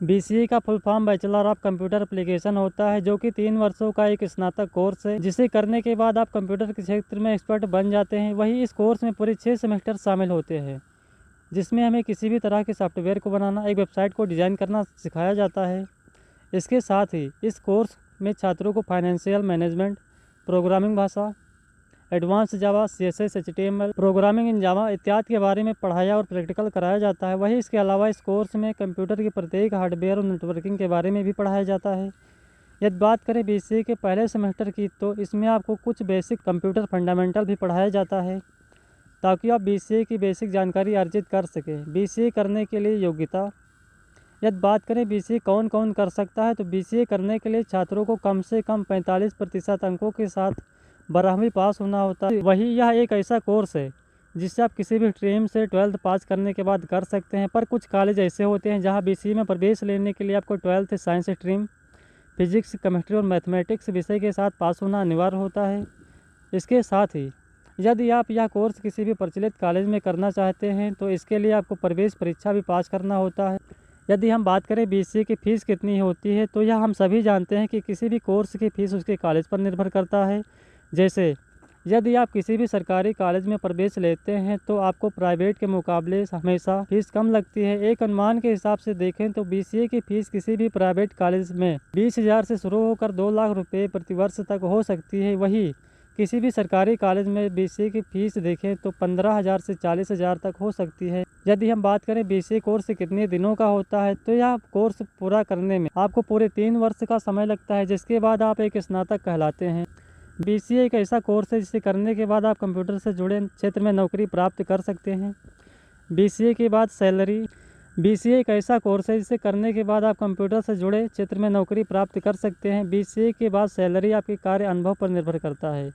BCA का full form bachelor of computer application होता है, जो कि 3 वर्षों का एक स्नातक कोर्स है, जिसे करने के बाद आप कंप्यूटर के क्षेत्र में एक्सपर्ट बन जाते हैं। वही इस कोर्स में पूरे 6 सेमेस्टर शामिल होते हैं, जिसमें हमें किसी भी तरह के सॉफ्टवेयर को बनाना, एक वेबसाइट को डिज़ाइन करना सिखाया जाता है। इसके साथ ही इस कोर्स में छात्रों को फाइनेंशियल मैनेजमेंट, प्रोग्रामिंग भाषा, advance Java, CSS, HTML, programming in Java इत्यादि के बारे में पढ़ाया और प्रैक्टिकल कराया जाता है। वहीं इसके अलावा इस कोर्स में कंप्यूटर के प्रत्येक हार्डवेयर और नेटवर्किंग के बारे में भी पढ़ाया जाता है। यदि बात करें BCA के पहले सेमेस्टर की, तो इसमें आपको कुछ बेसिक कंप्यूटर फंडामेंटल भी पढ़ाया जाता है, ताकि आप BCA की बेसिक जानकारी अर्जित कर सकें। BCA करने के लिए योग्यता, यदि बात करें BCA कौन कौन कर सकता है, तो BCA करने के लिए छात्रों को कम से कम 45% अंकों के साथ 12वीं पास होना होता है। वही यह एक ऐसा कोर्स है जिससे आप किसी भी स्ट्रीम से 12th पास करने के बाद कर सकते हैं। पर कुछ कॉलेज ऐसे होते हैं जहां BCA में प्रवेश लेने के लिए आपको 12th science stream, physics, chemistry और मैथमेटिक्स विषय के साथ पास होना अनिवार्य होता है। इसके साथ ही यदि आप यह कोर्स किसी भी प्रचलित कॉलेज में करना चाहते हैं, तो इसके लिए आपको प्रवेश परीक्षा भी पास करना होता है। यदि हम बात करें BCA की फ़ीस कितनी होती है, तो यह हम सभी जानते हैं कि किसी भी कोर्स की फ़ीस उसके कॉलेज पर निर्भर करता है। जैसे यदि आप किसी भी सरकारी कॉलेज में प्रवेश लेते हैं, तो आपको प्राइवेट के मुकाबले हमेशा फ़ीस कम लगती है। एक अनुमान के हिसाब से देखें तो BCA की फ़ीस किसी भी प्राइवेट कॉलेज में 20,000 से शुरू होकर 2 लाख रुपये प्रति वर्ष तक हो सकती है। वही किसी भी सरकारी कॉलेज में BCA की फ़ीस देखें तो 15,000 से 40,000 तक हो सकती है। यदि हम बात करें BCA कोर्स कितने दिनों का होता है, तो यह कोर्स पूरा करने में आपको पूरे 3 वर्ष का समय लगता है, जिसके बाद आप एक स्नातक कहलाते हैं। BCA एक ऐसा कोर्स है जिसे करने के बाद आप कंप्यूटर से जुड़े क्षेत्र में नौकरी प्राप्त कर सकते हैं। BCA के बाद सैलरी, BCA एक ऐसा कोर्स है जिसे करने के बाद आप कंप्यूटर से जुड़े क्षेत्र में नौकरी प्राप्त कर सकते हैं। BCA के बाद सैलरी आपके कार्य अनुभव पर निर्भर करता है।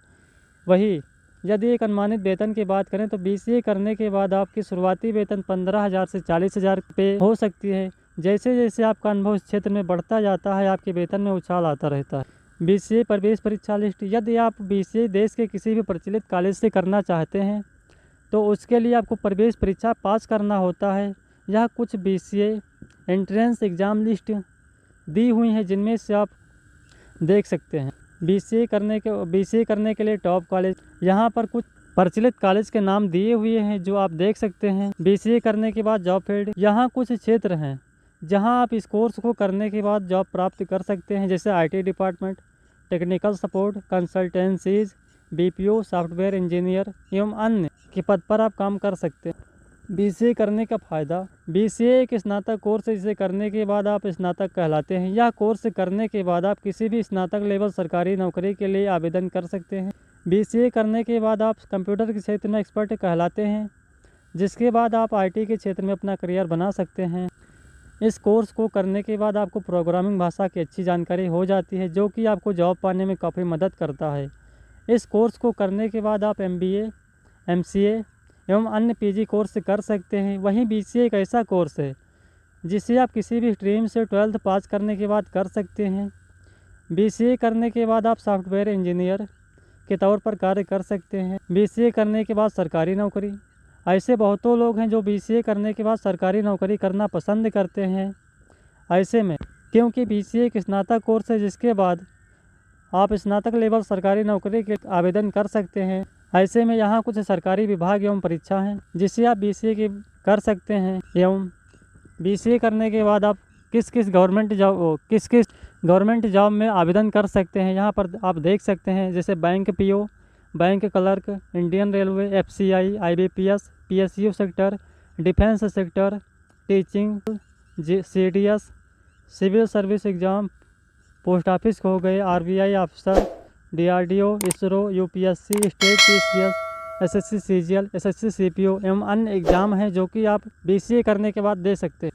वही यदि एक अनुमानित वेतन की बात करें, तो BCA करने के बाद आपकी शुरुआती वेतन 15,000 से 40,000 रुपये हो सकती है। जैसे जैसे आपका अनुभव इस क्षेत्र में बढ़ता जाता है, आपके वेतन में उछाल आता रहता है। BCA प्रवेश परीक्षा लिस्ट, यदि आप BCA देश के किसी भी प्रचलित कॉलेज से करना चाहते हैं, तो उसके लिए आपको प्रवेश परीक्षा पास करना होता है। यह कुछ BCA एंट्रेंस एग्ज़ाम लिस्ट दी हुई हैं, जिनमें से आप देख सकते हैं। BCA करने के लिए टॉप कॉलेज, यहाँ पर कुछ प्रचलित कॉलेज के नाम दिए हुए हैं जो आप देख सकते हैं। BCA करने के बाद जॉब फील्ड, यहाँ कुछ क्षेत्र हैं जहाँ आप इस कोर्स को करने के बाद जॉब प्राप्त कर सकते हैं, जैसे IT department, technical support, consultancies, BPO, software engineer एवं अन्य के पद पर आप काम कर सकते हैं। BCA करने का फ़ायदा, BCA एक स्नातक कोर्स है जिसे करने के बाद आप स्नातक कहलाते हैं। यह कोर्स करने के बाद आप किसी भी स्नातक लेवल सरकारी नौकरी के लिए आवेदन कर सकते हैं। BCA करने के बाद आप कंप्यूटर के क्षेत्र में एक्सपर्ट कहलाते हैं, जिसके बाद आप IT के क्षेत्र में अपना करियर बना सकते हैं। इस कोर्स को करने के बाद आपको प्रोग्रामिंग भाषा की अच्छी जानकारी हो जाती है, जो कि आपको जॉब पाने में काफ़ी मदद करता है। इस कोर्स को करने के बाद आप MBA, MCA एवं अन्य PG कोर्स कर सकते हैं। वहीं BCA एक ऐसा कोर्स है जिसे आप किसी भी स्ट्रीम से 12th पास करने के बाद कर सकते हैं। BCA करने के बाद आप सॉफ्टवेयर इंजीनियर के तौर पर कार्य कर सकते हैं। BCA करने के बाद सरकारी नौकरी, ऐसे बहुतों लोग हैं जो BCA करने के बाद सरकारी नौकरी करना पसंद करते हैं। ऐसे में क्योंकि BCA एक स्नातक कोर्स है जिसके बाद आप स्नातक लेवल सरकारी नौकरी के आवेदन कर सकते हैं। ऐसे में यहाँ कुछ सरकारी विभाग एवं परीक्षा हैं जिसे आप BCA की कर सकते हैं। एवं BCA करने के बाद आप किस किस गवर्नमेंट जॉब में आवेदन कर सकते हैं, यहाँ पर आप देख सकते हैं। जैसे bank PO, bank clerk, Indian railway, FCI, IBPS, PSU sector, defence sector, teaching, CDS, civil service exam, post office हो गए, RBI officer, DRDO, ISRO, UPSC, state TCS, SSC CGL, SSC CPO एवं अन्य एग्ज़ाम हैं जो कि आप BCA करने के बाद दे सकते हैं।